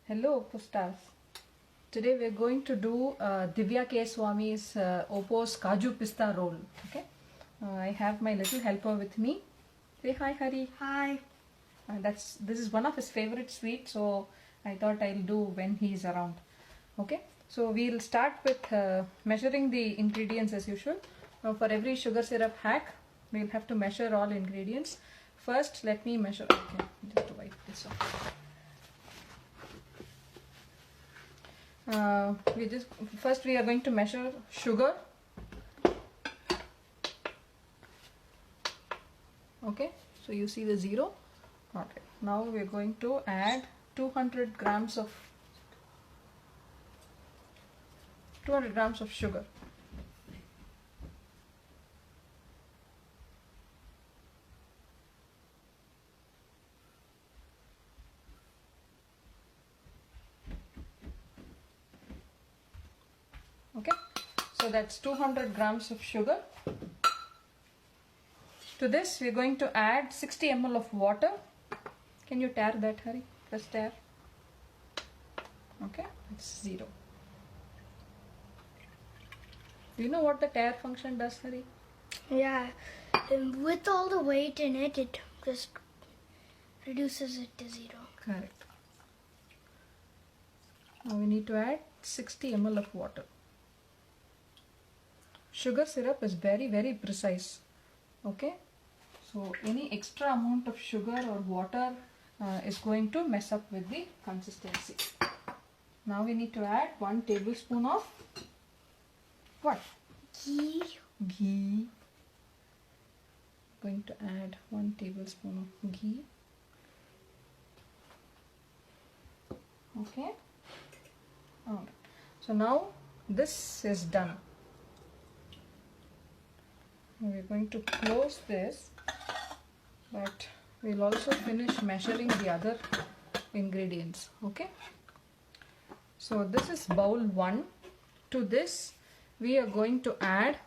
Hello, Pustas. Today we're going to do Divya K. Swami's OPOS Kaju Pista roll. Okay. I have my little helper with me. Say hi, Hari. Hi. This is one of his favorite sweets, so I thought I'll do when he's around. Okay. So we'll start with measuring the ingredients as usual. Now for every sugar syrup hack, we'll have to measure all ingredients. First, let me measure. Okay, just to wipe this off. First we are going to measure sugar. Okay, so you see the 0. Okay, now we are going to add 200 grams of sugar. Okay, so that's 200 grams of sugar. To this we are going to add 60 ml of water. Can you tare that, Hari? Press tare. Okay, it's 0. Do you know what the tare function does, Hari? Yeah, with all the weight in it, it just reduces it to 0. Correct. Now we need to add 60 ml of water. Sugar syrup is very, very precise. Okay, so any extra amount of sugar or water is going to mess up with the consistency. Now we need to add 1 tablespoon of what? Ghee. Ghee. Going to add 1 tablespoon of ghee. Okay. Alright. So now this is done. We're going to close this, but we'll also finish measuring the other ingredients. Okay, so this is bowl 1. To this we are going to add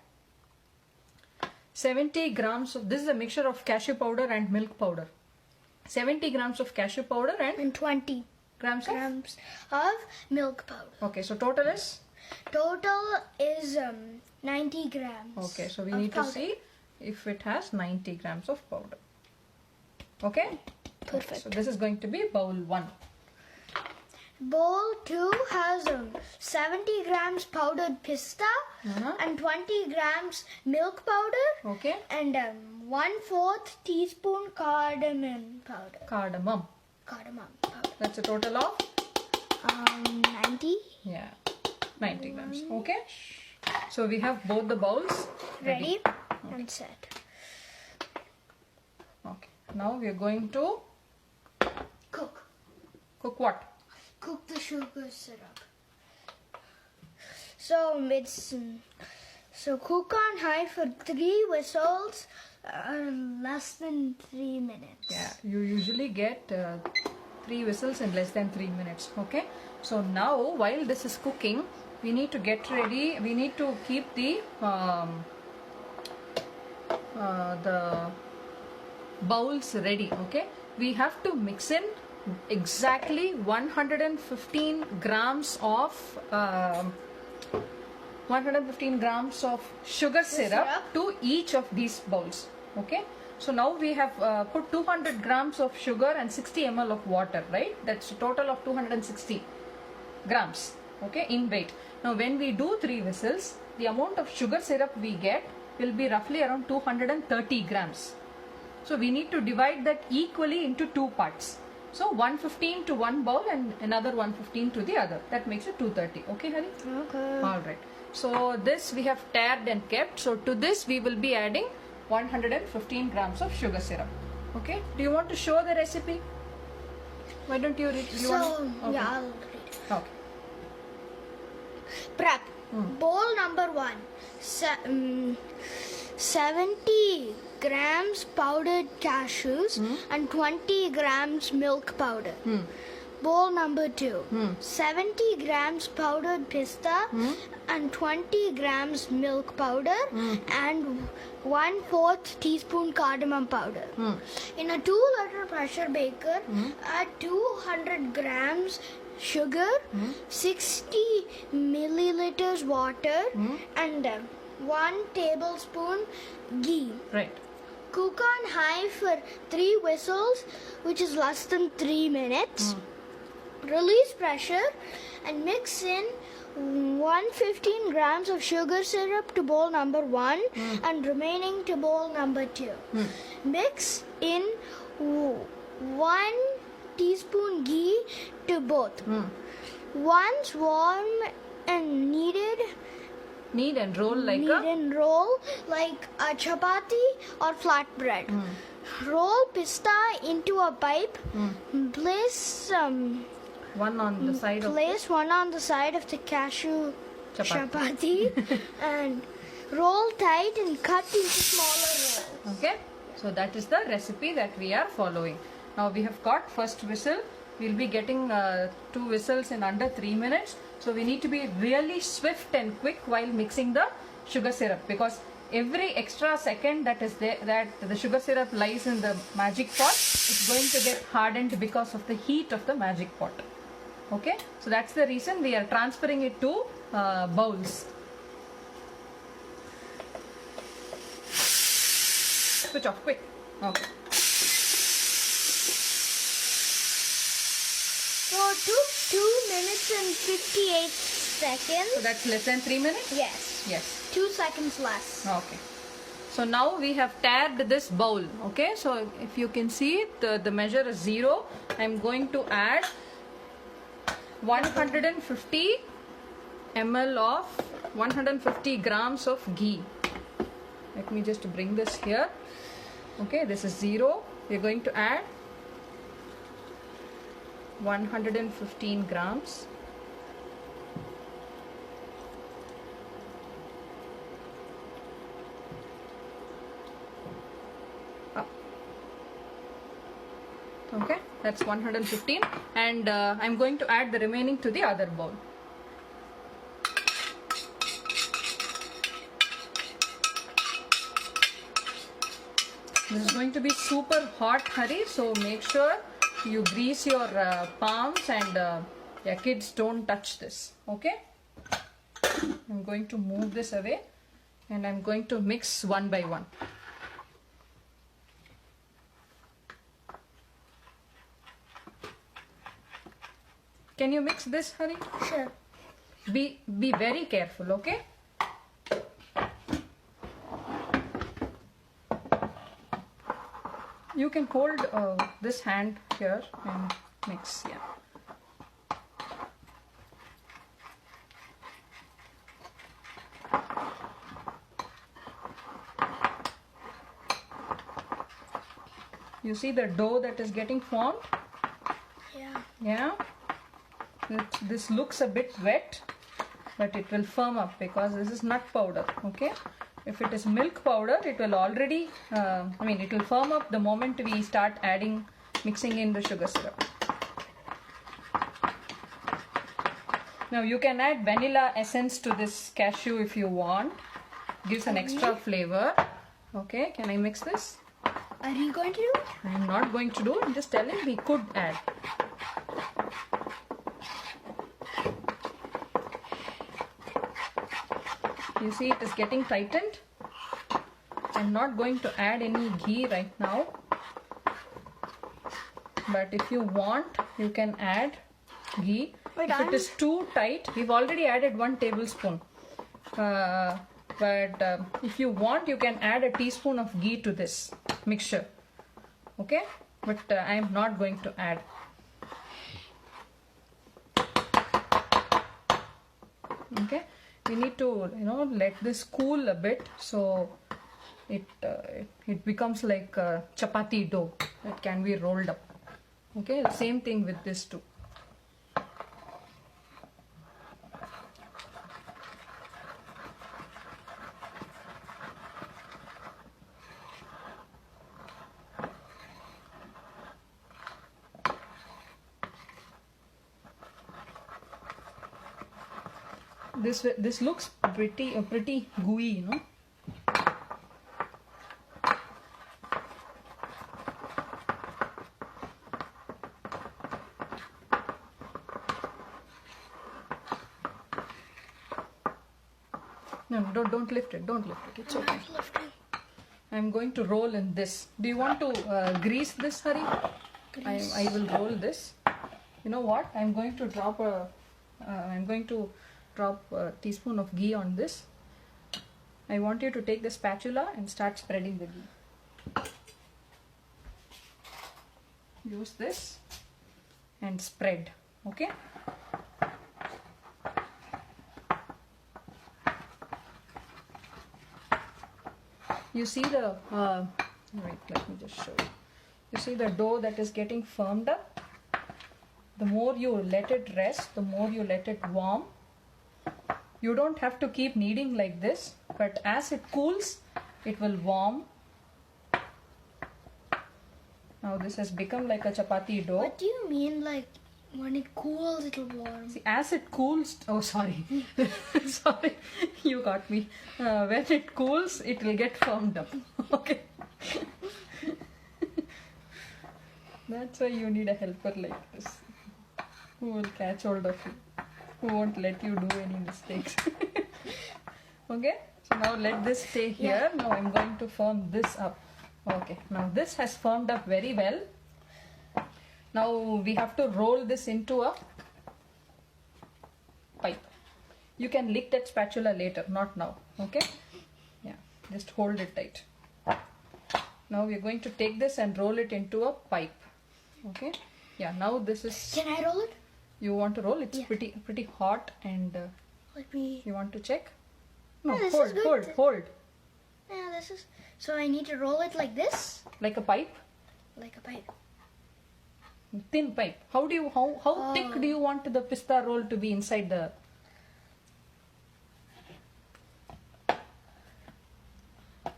70 grams of, this is a mixture of cashew powder and milk powder. 70 grams of cashew powder and 20 grams of milk powder. Okay, so total is? Total is 90 grams. Okay, so we need to see if it has 90 grams of powder. Okay? Perfect. Okay, so this is going to be bowl 1. Bowl 2 has 70 grams powdered pista and 20 grams milk powder. Okay. And 1/4 teaspoon cardamom powder. Cardamom powder. That's a total of? 90. Yeah, 90 grams. Okay. So we have both the bowls ready and set. Okay. Now we are going to Cook. Cook what? Cook the sugar syrup. So cook on high for 3 whistles, less than 3 minutes. Yeah, you usually get 3 whistles in less than 3 minutes. Okay. So now while this is cooking, we need to get ready. We need to keep the bowls ready. Okay. We have to mix in exactly 115 grams of sugar syrup to each of these bowls. Okay. So now we have put 200 grams of sugar and 60 ml of water, right? That's a total of 260 grams. Okay, in weight. Now when we do 3 whistles, the amount of sugar syrup we get will be roughly around 230 grams. So we need to divide that equally into 2 parts. So 115 to one bowl and another 115 to the other. That makes it 230. Okay, Hari? Okay. Alright. So this we have tared and kept. So to this we will be adding 115 grams of sugar syrup. Okay. Do you want to show the recipe? Why don't you read? Okay. Yeah, I'll read. Okay. Prep. Bowl number 1. 70 grams powdered cashews and 20 grams milk powder. Bowl number 2. 70 grams powdered pista and 20 grams milk powder and 1/4 teaspoon cardamom powder. In a 2-liter pressure baker, add 200 grams sugar, 60 milliliters water, and 1 tablespoon ghee. Right. Cook on high for 3 whistles, which is less than 3 minutes. Release pressure and mix in 115 grams of sugar syrup to bowl number 1 and remaining to bowl number 2. Mix in 1 teaspoon ghee to both. Once warm and knead and roll like a chapati or flatbread. Roll pista into a pipe. Place one on the side one on the side of the cashew Chapati. chapati and roll tight and cut into smaller rolls. Okay, so that is the recipe that we are following. Now we have got first whistle. We'll be getting 2 whistles in under 3 minutes. So we need to be really swift and quick while mixing the sugar syrup, because every extra second that is there, that the sugar syrup lies in the magic pot, is going to get hardened because of the heat of the magic pot. Okay, so that's the reason we are transferring it to bowls. Switch off quick. Okay. So it took 2 minutes and 58 seconds. So that's less than 3 minutes? Yes. Yes. 2 seconds less. Okay. So now we have tabbed this bowl. Okay, so if you can see the measure is 0. I'm going to add 150 ml of 150 grams of ghee. Let me just bring this here. Okay, this is 0. We're going to add 115 grams. Okay, that's 115, and I'm going to add the remaining to the other bowl. This is going to be super hot, Hari, so make sure you grease your palms and your kids don't touch this. Okay, I'm going to move this away and I'm going to mix one by one. Can you mix this, Hari? Sure. Be very careful, okay? You can hold this hand here and mix, yeah. You see the dough that is getting formed? Yeah. Yeah. This looks a bit wet, but it will firm up because this is nut powder, okay? If it is milk powder, it will already, it will firm up the moment we start mixing in the sugar syrup. Now you can add vanilla essence to this cashew if you want. Gives an extra flavor. Okay, can I mix this? Are you going to do it? I'm not going to do it, I'm just telling we could add. You see it is getting tightened. I'm not going to add any ghee right now. But if you want, you can add ghee. But if it is too tight, we've already added 1 tablespoon. But if you want, you can add a teaspoon of ghee to this mixture. Okay? But I'm not going to add. Okay? We need to, let this cool a bit so it becomes like a chapati dough that can be rolled up. Okay, the same thing with this too. This looks pretty gooey, No, don't lift it. Don't lift it. It's okay. I'm going to roll in this. Do you want to grease this, Hari? I will roll this. You know what? I'm going to drop a teaspoon of ghee on this. I want you to take the spatula and start spreading the ghee. Use this and spread. Okay? You see the wait, let me just show you. You see the dough that is getting firmed up? The more you let it rest, the more you let it warm. You don't have to keep kneading like this, but as it cools, it will warm. Now this has become like a chapati dough. What do you mean, like, when it cools, it'll warm? See, as it cools, oh sorry, sorry, you got me. When it cools, it will get firmed up. Okay. That's why you need a helper like this, who will catch hold of you, who won't let you do any mistakes. Okay, so now let this stay here. Now I'm going to firm this up. Okay, now this has firmed up very well. Now we have to roll this into a pipe. You can lick that spatula later, not now. Okay? Yeah, just hold it tight. Now we're going to take this and roll it into a pipe. Okay? Yeah, now this is... Can I roll it? You want to roll? It's pretty hot and... Let me... You want to check? No, Yeah, hold. Yeah, this is... So I need to roll it like this? Like a pipe? Like a pipe. Thin pipe. How thick do you want the pista roll to be inside the...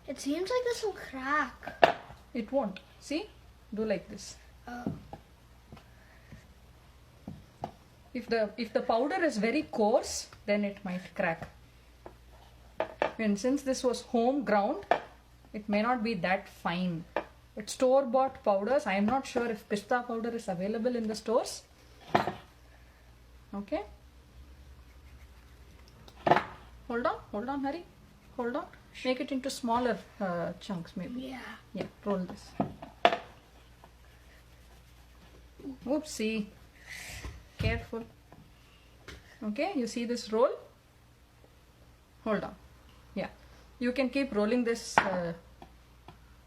It seems like this will crack. It won't. See? Do like this. Oh. If the powder is very coarse, then it might crack. And since this was home ground, it may not be that fine. But store-bought powders, I am not sure if pista powder is available in the stores. Okay. Hold on, Hari. Hold on. Make it into smaller chunks, maybe. Yeah. Yeah, roll this. Oopsie. Careful. Okay, you see this roll? Hold on. Yeah. You can keep rolling this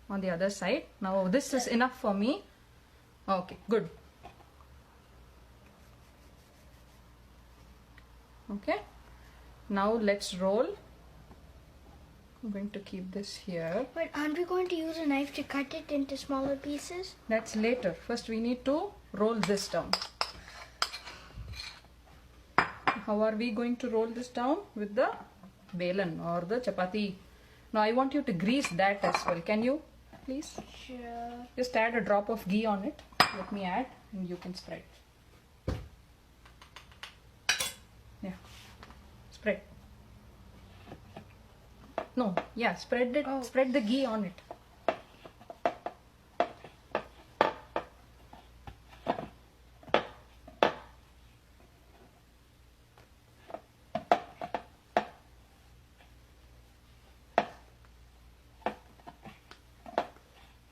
on the other side. Now this is enough for me. Okay, good. Okay. Now let's roll. I'm going to keep this here. But aren't we going to use a knife to cut it into smaller pieces? That's later. First we need to roll this down. How are we going to roll this down? With the belan or the chapati. Now I want you to grease that as well. Can you please? Sure. Just add a drop of ghee on it. Let me add and you can spread. Yeah. Spread. No, yeah, spread it. Oh. Spread the ghee on it.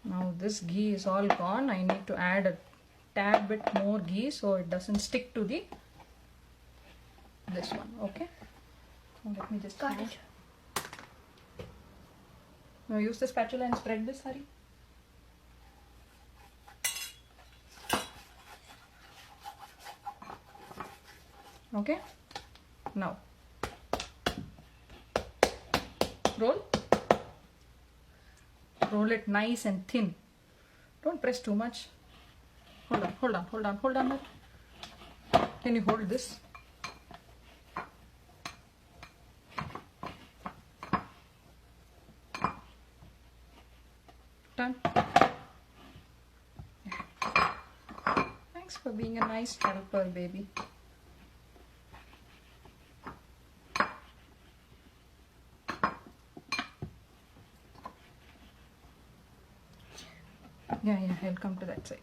Now this ghee is all gone. I need to add a tad bit more ghee so it doesn't stick to the this one. Okay. Now let me just Got add. it. Now use the spatula and spread this, Hari. Okay. Now roll. Roll it nice and thin. Don't press too much. Hold on. Can you hold this? Done. Thanks for being a nice helper, baby. Yeah, I'll come to that side.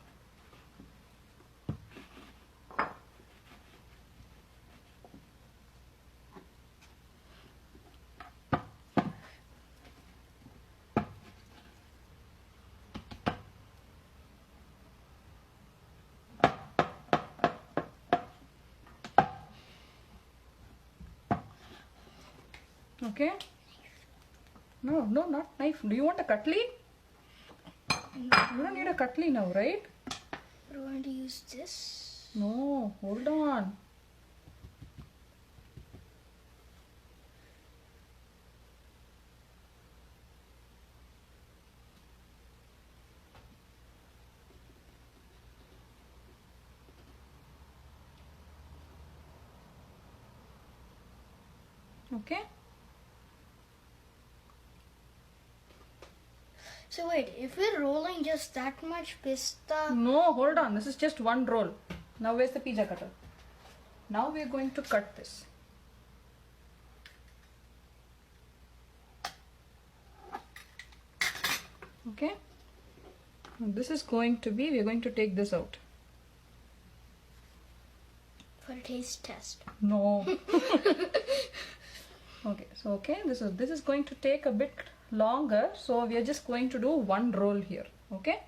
Okay. No, not knife. Do you want a cutlery? You don't need a cutlery now, right? I want to use this. No, hold on. Okay. So wait, if we're rolling just that much pista, No, hold on. This is just one roll. Now where's the pizza cutter? Now we're going to cut this. Okay. And this is going to be, we're going to take this out. for a taste test. No. Okay, so this is going to take a bit longer, so we are just going to do one roll here. Okay,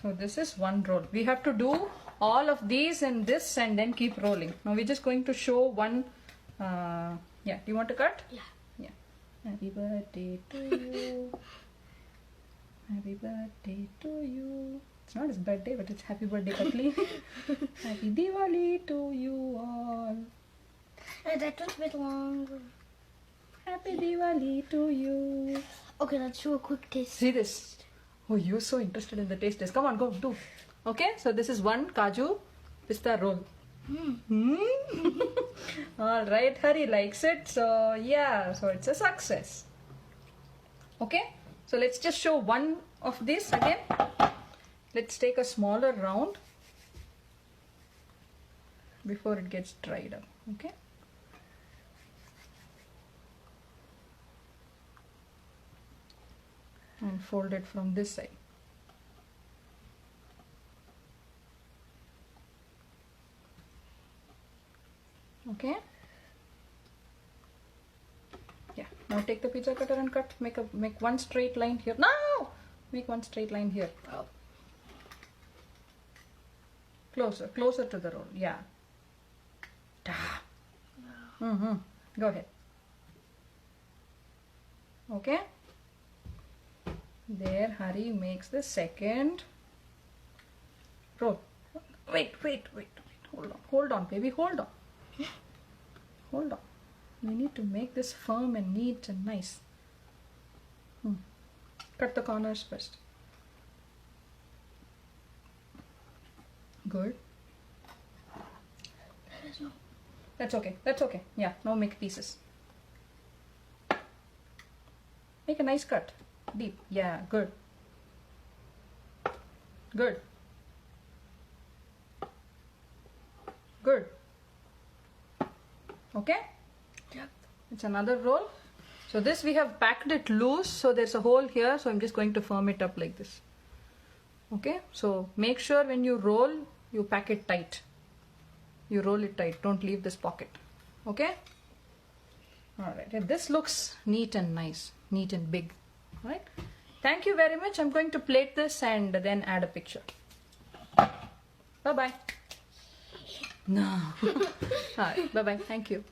so this is one roll. We have to do all of these in this and then keep rolling. Now we're just going to show one. Yeah, do you want to cut? Yeah. Happy birthday to you. Happy birthday to you. It's not his birthday, but it's happy birthday, Katli. Happy Diwali to you all. That was a bit longer. Happy Diwali to you. Okay, let's do a quick taste. See this. Oh, you're so interested in the taste test. Come on, go, do. Okay, so this is one Kaju Pista roll. All right, Hari likes it. So, yeah, so it's a success. Okay, so let's just show one of this again. Let's take a smaller round before it gets dried up. Okay. And fold it from this side. Okay. Yeah. Now take the pizza cutter and cut. Make one straight line here. No! Make one straight line here. Oh. Closer to the roll. Yeah. Go ahead. Okay. There, Hari makes the second roll. Wait. Hold on, baby. Hold on. We need to make this firm and neat and nice. Cut the corners first. Good. That's okay. Yeah, now make pieces. Make a nice cut. Deep. Yeah, good. Good. Okay? Yep. It's another roll. So this we have packed it loose, so there's a hole here, so I'm just going to firm it up like this. Okay? So make sure when you roll, you pack it tight. You roll it tight. Don't leave this pocket. Okay? Alright. This looks neat and nice. Neat and big. Alright? Thank you very much. I'm going to plate this and then add a picture. Bye-bye. No. Alright. Bye-bye. Thank you.